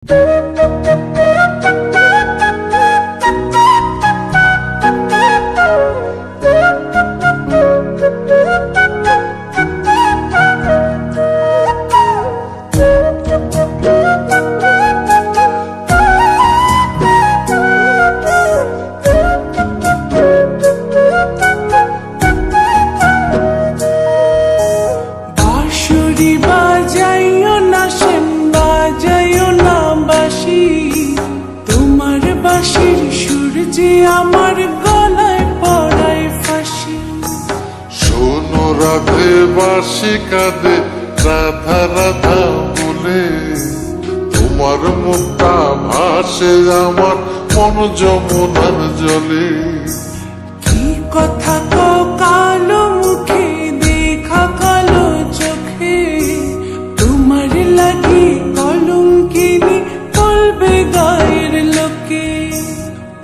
বাঁশুরি বাজাইও না সেন বাজাইও না বাঁশি, তোমার বাঁশির সুর যে আমার গলায় পড়ায় ফাঁসি। শোনো রাধে বাঁশি কাঁদে রাধা রাধা বলে, তোমার মুখটা ভাসে আমার মন যমুনার জলে। কি কথা কও কালো মুখে দেখা কালো চোখে, তোমার লাগি কলঙ্কিনী বলবে গায়ের লোকে,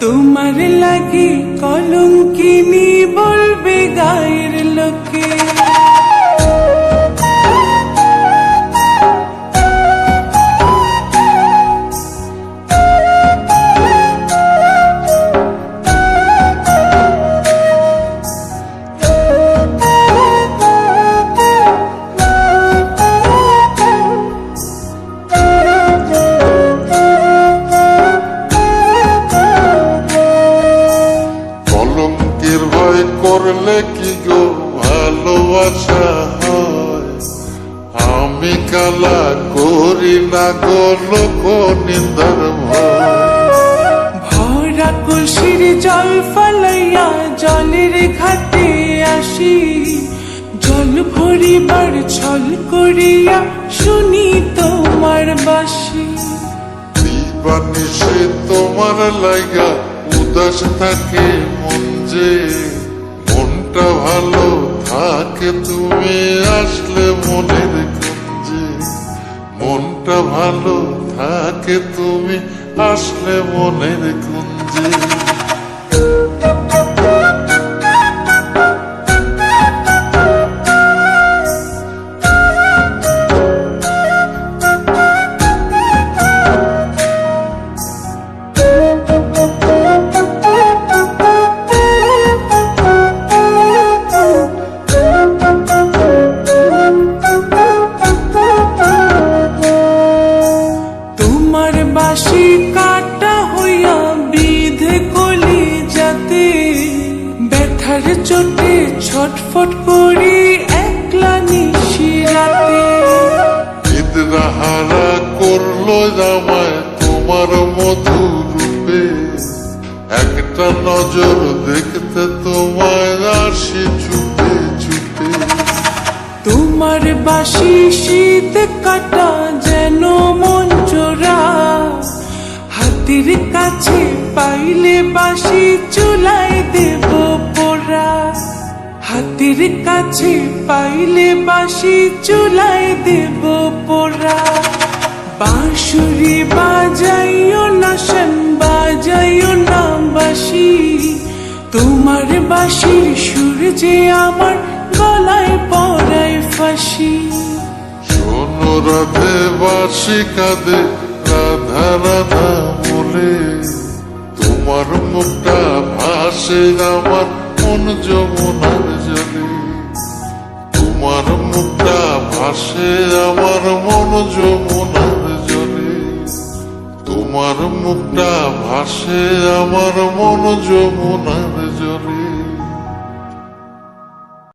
তোমার লাগি কলঙ্কিনী বলবে গায়ের লোকে। কলঙ্কের ভয় করলে কি গো ভালোবাসা হয়? আমি কালা করি না গো লোক নিন্দার ভয়। ভরা কলসির জল ফলাইয়া জলের ঘাটে আসি, জল ভরিবার ছল করিয়া শুনি তোমার বাঁশি। দিবানিশে তোমার লাইগা উদাস থাকে মন যে, মনটা ভালো থাকে তুমি আসলে মনের কুঞ্জে। মনটা ভালো থাকে তুমি আসলে মনের কুঞ্জে। তোমার বাঁশি কাটা হইয়া বিধে কলি যাতে, ব্যথার চোটে ছটফট করি একলা নিশি রাতে। নিদ্রাহারা করলো জামায় তোমার মধু রূপে, একটা নজর দেখতে তোমায় আসি ছুটে ছুটে। তোমার বাঁশি শীত কাটা যেন মন চোরা, হাতের কাছে পাইলে বাঁশি চুলায় দেব পোড়া। হাতের কাছে পাইলে বাঁশি চুলায় দেব পোড়া। বাঁশুরি বাজাইও না সেন বাজাইও না বাঁশি, তোমার বাঁশির সুর যে আমার গলায় পড়ায় ফাঁসি। শোনো রাধে বাঁশি কাঁদে রাধা রাধা বলে, তোমার মুখটা ভাসে আমার মন যমুনার জলে। তোমার মুখটা ভাসে আমার মন যমুনার জলে। তোমার মুখটা ভাসে আমার মন যমুনার